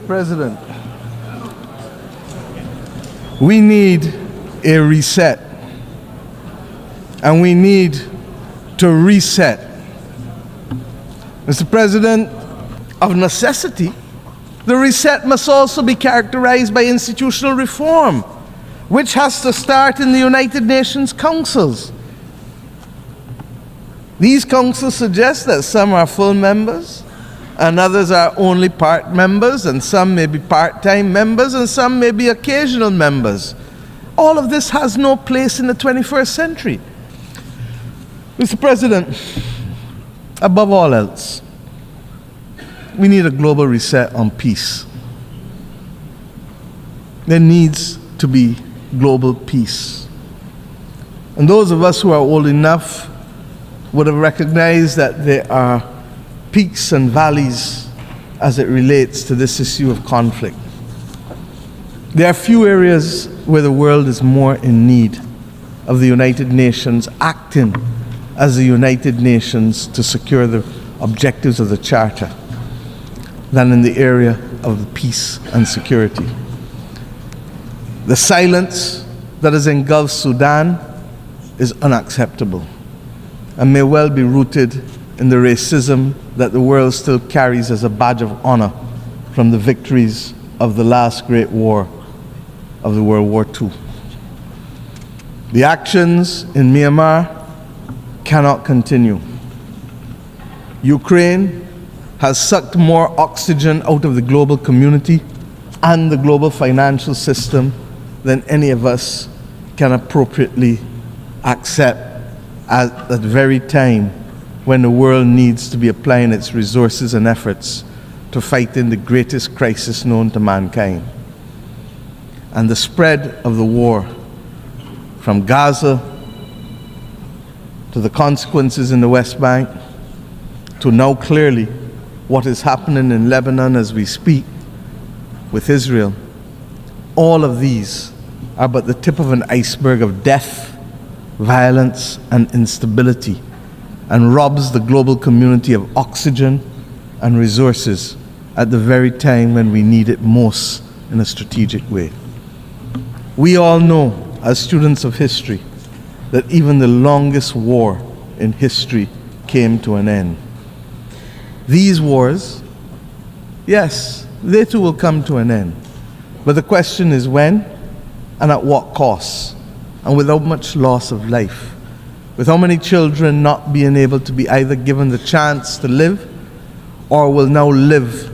Mr. President, we need a reset, and we need to reset. Mr. President, of necessity, the reset must also be characterized by institutional reform, which has to start in the United Nations councils. These councils suggest that some are full members, and others are only part members, and some may be part-time members, and some may be occasional members. All of this has no place in the 21st century. Mr. President, above all else, we need a global reset on peace. There needs to be global peace. And those of us who are old enough would have recognized that there are peaks and valleys as it relates to this issue of conflict. There are few areas where the world is more in need of the United Nations acting as the United Nations to secure the objectives of the Charter than in the area of peace and security. The silence that has engulfed Sudan is unacceptable and may well be rooted in the racism that the world still carries as a badge of honor from the victories of the last great war of the World War II. The actions in Myanmar cannot continue. Ukraine has sucked more oxygen out of the global community and the global financial system than any of us can appropriately accept at the very time when the world needs to be applying its resources and efforts to fight in the greatest crisis known to mankind. And the spread of the war from Gaza to the consequences in the West Bank to now clearly what is happening in Lebanon as we speak with Israel, all of these are but the tip of an iceberg of death, violence, and instability, and robs the global community of oxygen and resources at the very time when we need it most in a strategic way. We all know, as students of history, that even the longest war in history came to an end. These wars, yes, they too will come to an end. But the question is when and at what cost, and without much loss of life, with how many children not being able to be either given the chance to live or will now live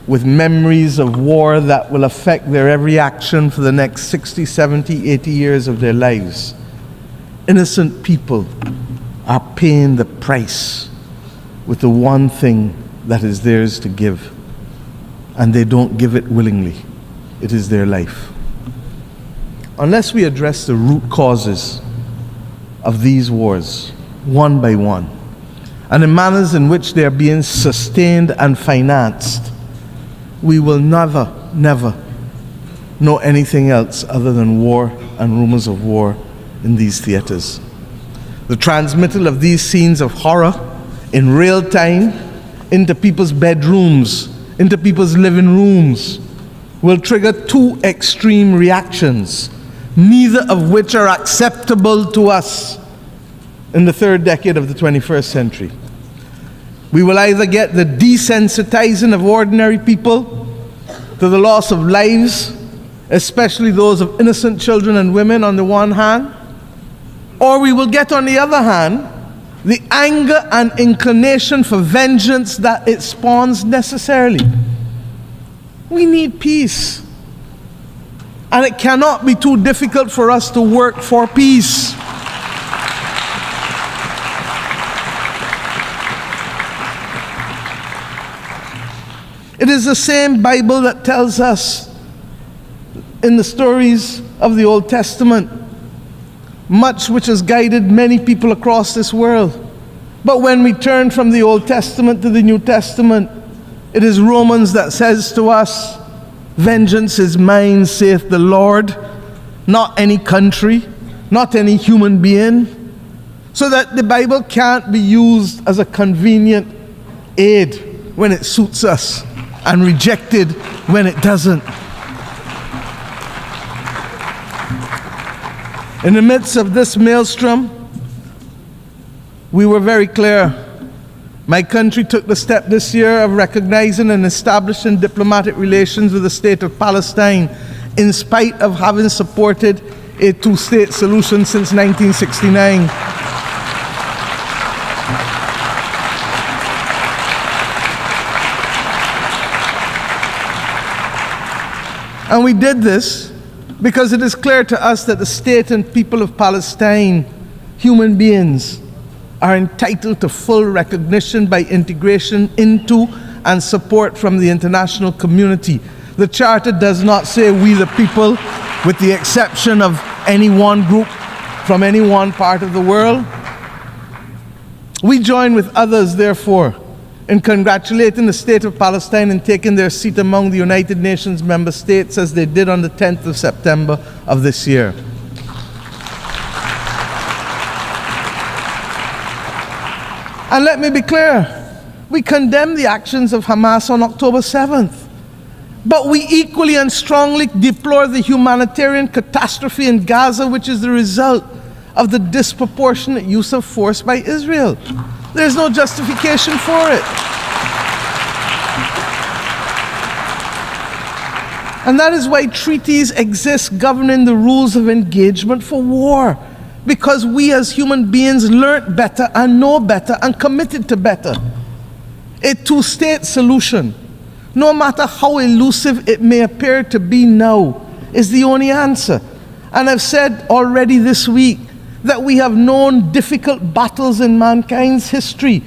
with memories of war that will affect their every action for the next 60, 70, 80 years of their lives. Innocent people are paying the price with the one thing that is theirs to give, and they don't give it willingly. It is their life. Unless we address the root causes of these wars one by one, and the manners in which they are being sustained and financed, we will never know anything else other than war and rumors of war in these theaters. The transmittal of these scenes of horror in real time into people's bedrooms, into people's living rooms, will trigger two extreme reactions, neither of which are acceptable to us in the third decade of the 21st century. We will either get the desensitizing of ordinary people to the loss of lives, especially those of innocent children and women on the one hand, or we will get, on the other hand, the anger and inclination for vengeance that it spawns necessarily. We need peace. And it cannot be too difficult for us to work for peace. It is the same Bible that tells us in the stories of the Old Testament, much which has guided many people across this world. But when we turn from the Old Testament to the New Testament, it is Romans that says to us, "Vengeance is mine, saith the Lord," not any country, not any human being. So that the Bible can't be used as a convenient aid when it suits us, and rejected when it doesn't. In the midst of this maelstrom, we were very clear. My country took the step this year of recognizing and establishing diplomatic relations with the state of Palestine, in spite of having supported a two-state solution since 1969. And we did this because it is clear to us that the state and people of Palestine, human beings, are entitled to full recognition by integration into and support from the international community. The Charter does not say we the people, with the exception of any one group from any one part of the world. We join with others, therefore, in congratulating the state of Palestine in taking their seat among the United Nations member states, as they did on the 10th of September of this year. And let me be clear, we condemn the actions of Hamas on October 7th. But we equally and strongly deplore the humanitarian catastrophe in Gaza, which is the result of the disproportionate use of force by Israel. There's no justification for it. And that is why treaties exist governing the rules of engagement for war. Because we as human beings learned better and know better and committed to better. A two-state solution, no matter how elusive it may appear to be now, is the only answer. And I've said already this week that we have known difficult battles in mankind's history.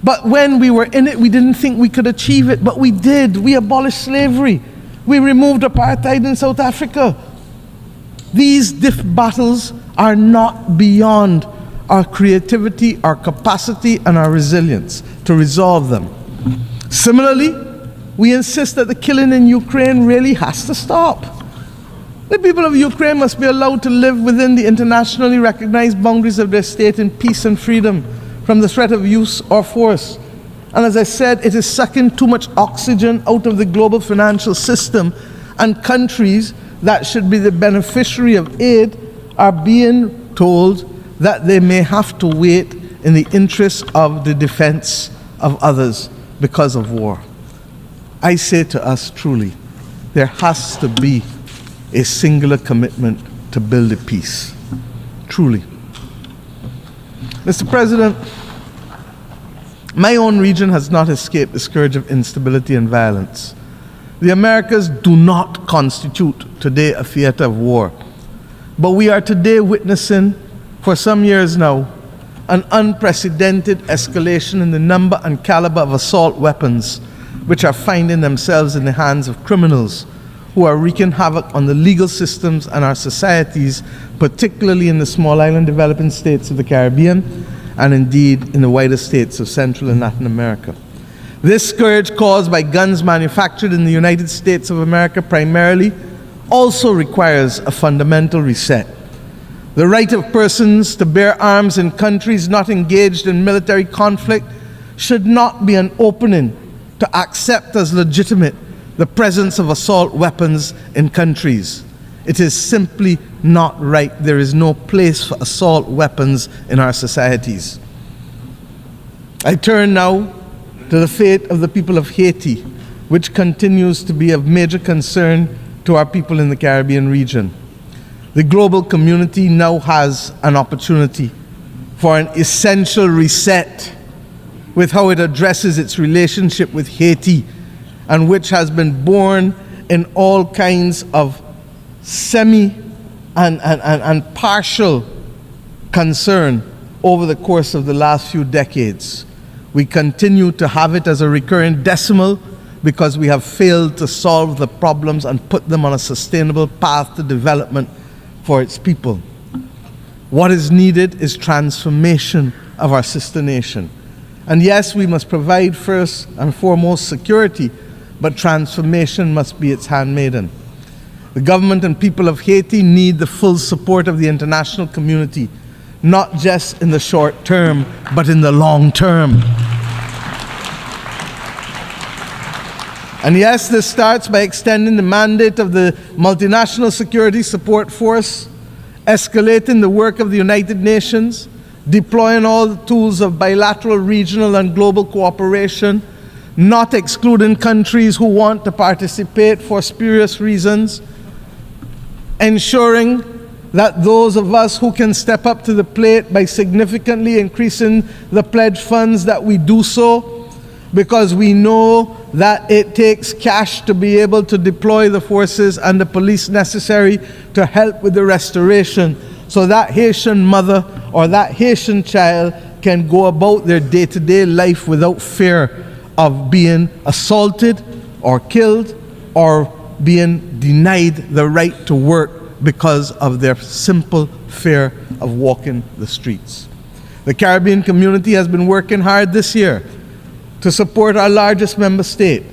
But when we were in it, we didn't think we could achieve it, but we did. We abolished slavery. We removed apartheid in South Africa. These battles are not beyond our creativity, our capacity, and our resilience to resolve them. Similarly, we insist that the killing in Ukraine really has to stop. The people of Ukraine must be allowed to live within the internationally recognized boundaries of their state in peace and freedom from the threat of use or force. And as I said, it is sucking too much oxygen out of the global financial system, and countries that should be the beneficiary of aid are being told that they may have to wait in the interest of the defense of others because of war. I say to us truly, there has to be a singular commitment to build a peace. Truly. Mr. President, my own region has not escaped the scourge of instability and violence. The Americas do not constitute today a theater of war. But we are today witnessing, for some years now, an unprecedented escalation in the number and caliber of assault weapons which are finding themselves in the hands of criminals who are wreaking havoc on the legal systems and our societies, particularly in the small island developing states of the Caribbean and indeed in the wider states of Central and Latin America. This scourge caused by guns manufactured in the United States of America primarily also requires a fundamental reset. The right of persons to bear arms in countries not engaged in military conflict should not be an opening to accept as legitimate the presence of assault weapons in countries. It is simply not right. There is no place for assault weapons in our societies. I turn now to the fate of the people of Haiti, which continues to be of major concern to our people in the Caribbean region. The global community now has an opportunity for an essential reset with how it addresses its relationship with Haiti, and which has been born in all kinds of semi and partial concern over the course of the last few decades. We continue to have it as a recurring decimal because we have failed to solve the problems and put them on a sustainable path to development for its people. What is needed is transformation of our sister nation. And yes, we must provide first and foremost security, but transformation must be its handmaiden. The government and people of Haiti need the full support of the international community, not just in the short term, but in the long term. And yes, this starts by extending the mandate of the Multinational Security Support Force, escalating the work of the United Nations, deploying all the tools of bilateral, regional, and global cooperation, not excluding countries who want to participate for spurious reasons, ensuring that those of us who can step up to the plate by significantly increasing the pledge funds that we do so, because we know that it takes cash to be able to deploy the forces and the police necessary to help with the restoration, so that Haitian mother or that Haitian child can go about their day-to-day life without fear of being assaulted or killed or being denied the right to work because of their simple fear of walking the streets. The Caribbean community has been working hard this year to support our largest member state.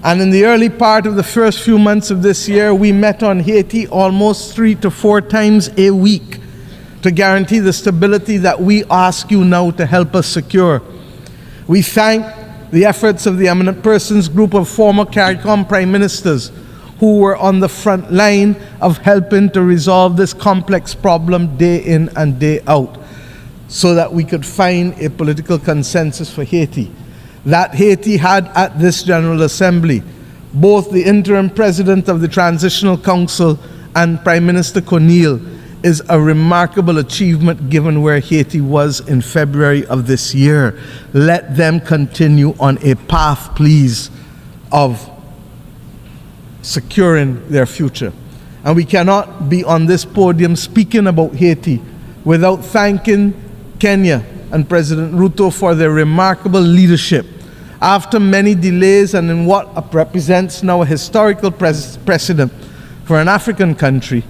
And in the early part of the first few months of this year, we met on Haiti almost 3 to 4 times a week to guarantee the stability that we ask you now to help us secure. We thank the efforts of the Eminent Persons Group of former CARICOM prime ministers who were on the front line of helping to resolve this complex problem day in and day out, so that we could find a political consensus for Haiti. That Haiti had at this General Assembly both the interim president of the Transitional Council and Prime Minister Corneille is a remarkable achievement given where Haiti was in February of this year. Let them continue on a path, please, of securing their future. And we cannot be on this podium speaking about Haiti without thanking Kenya and President Ruto for their remarkable leadership. After many delays and in what represents now a historical precedent for an African country,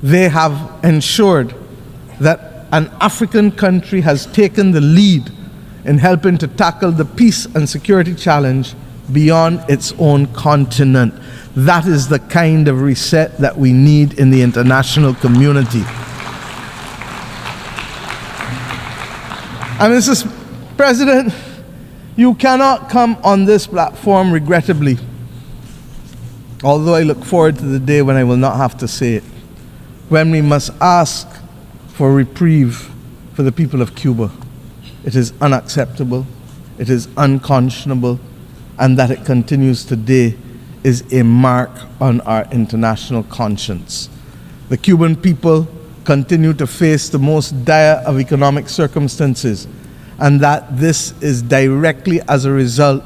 they have ensured that an African country has taken the lead in helping to tackle the peace and security challenge beyond its own continent. That is the kind of reset that we need in the international community. And Mr. President, you cannot come on this platform regrettably, although I look forward to the day when I will not have to say it, when we must ask for reprieve for the people of Cuba. It is unacceptable, it is unconscionable, and that it continues today is a mark on our international conscience. The Cuban people continue to face the most dire of economic circumstances, and that this is directly as a result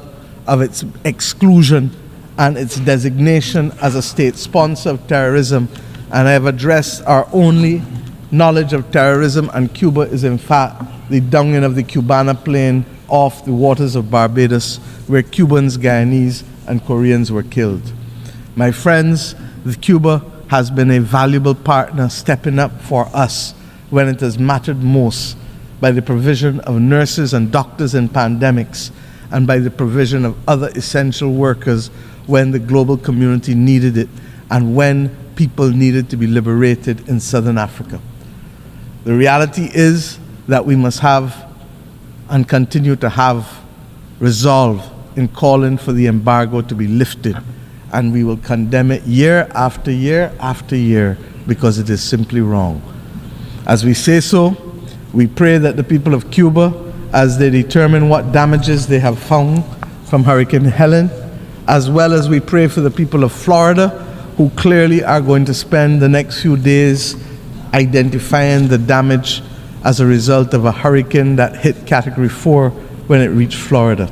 of its exclusion and its designation as a state sponsor of terrorism. And I have addressed our only knowledge of terrorism, and Cuba is in fact the downing of the Cubana plane off the waters of Barbados, where Cubans, Guyanese, and Koreans were killed. My friends, Cuba has been a valuable partner stepping up for us when it has mattered most, by the provision of nurses and doctors in pandemics, and by the provision of other essential workers when the global community needed it and when people needed to be liberated in Southern Africa. The reality is that we must have and continue to have resolve in calling for the embargo to be lifted, and we will condemn it year after year after year because it is simply wrong. As we say so, we pray that the people of Cuba, as they determine what damages they have found from Hurricane Helen, as well as we pray for the people of Florida, who clearly are going to spend the next few days identifying the damage as a result of a hurricane that hit Category 4 when it reached Florida.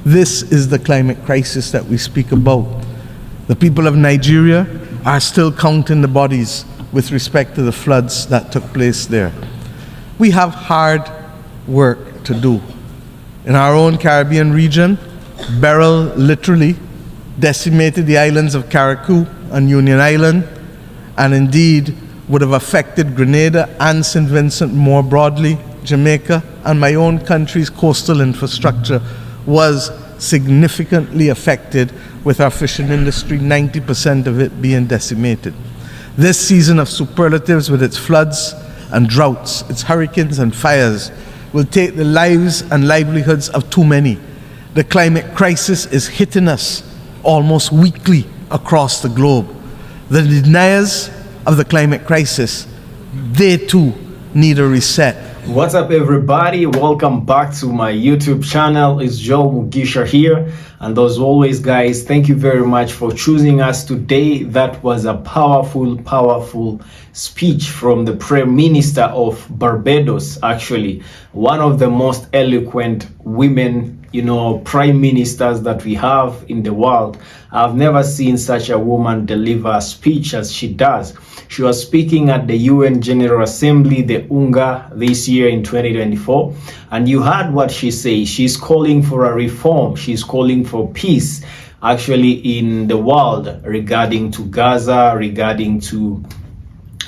This is the climate crisis that we speak about. The people of Nigeria are still counting the bodies with respect to the floods that took place there. We have hard work to do. In our own Caribbean region, Beryl literally decimated the islands of Carriacou and Union Island, and indeed would have affected Grenada and St. Vincent more broadly. Jamaica and my own country's coastal infrastructure was significantly affected, with our fishing industry, 90% of it being decimated. This season of superlatives, with its floods and droughts, its hurricanes and fires, will take the lives and livelihoods of too many. The climate crisis is hitting us almost weekly across the globe. The deniers of the climate crisis, they too need a reset. What's up, everybody? Welcome back to my YouTube channel. It's Joe Mugisha here, and as always, guys, thank you very much for choosing us today. That was a powerful speech from the Prime Minister of Barbados, actually one of the most eloquent women, prime ministers that we have in the world. I've never seen such a woman deliver a speech as she does. She was speaking at the UN General Assembly, the UNGA, this year in 2024. And you heard what she said. She's calling for a reform. She's calling for peace, actually, in the world regarding to Gaza, regarding to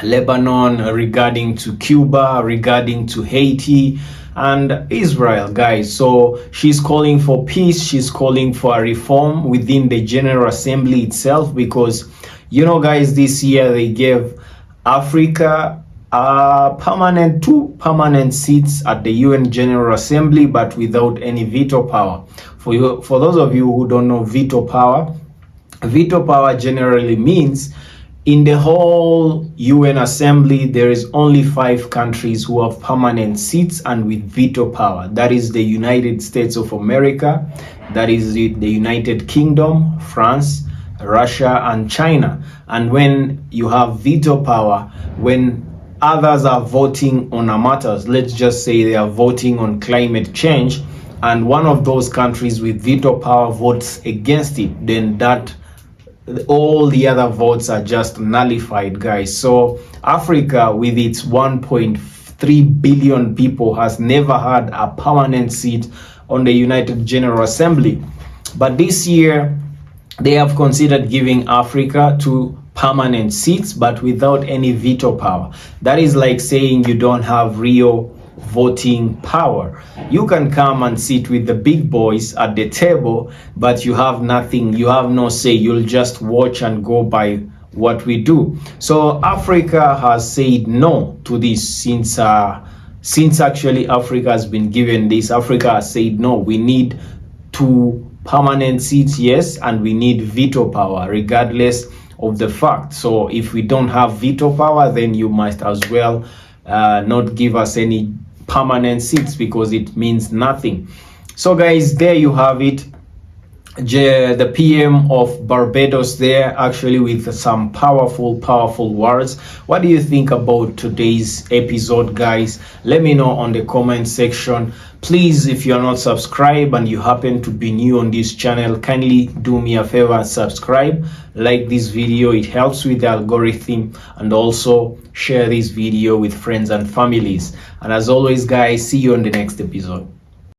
Lebanon, regarding to Cuba, regarding to Haiti, and Israel, guys. So she's calling for peace. She's calling for a reform within the General Assembly itself, because guys, this year they gave Africa two permanent seats at the UN General Assembly, but without any veto power. For those of you who don't know veto power generally means in the whole UN Assembly, there is only 5 countries who have permanent seats and with veto power. That is the United States of America, that is the United Kingdom, France, Russia, and China. And when you have veto power, when others are voting on a matters, let's just say they are voting on climate change, and one of those countries with veto power votes against it, then all the other votes are just nullified, guys. So Africa, with its 1.3 billion people, has never had a permanent seat on the United General Assembly. But this year, they have considered giving Africa 2 permanent seats, but without any veto power. That is like saying you don't have real voting power. You can come and sit with the big boys at the table, but you have nothing, you have no say. You'll just watch and go by what we do. So Africa has said no to this since actually Africa has been given this. Africa has said no, we need 2 permanent seats, yes, and we need veto power regardless of the fact. So if we don't have veto power, then you might as well not give us any permanent seats, because it means nothing. So guys, there you have it. The PM of Barbados there, actually, with some powerful words. What do you think about today's episode, guys? Let me know on the comment section. Please, if you're not subscribed and you happen to be new on this channel, kindly do me a favor and subscribe, like this video. It helps with the algorithm, and also share this video with friends and families. And as always, guys, see you on the next episode.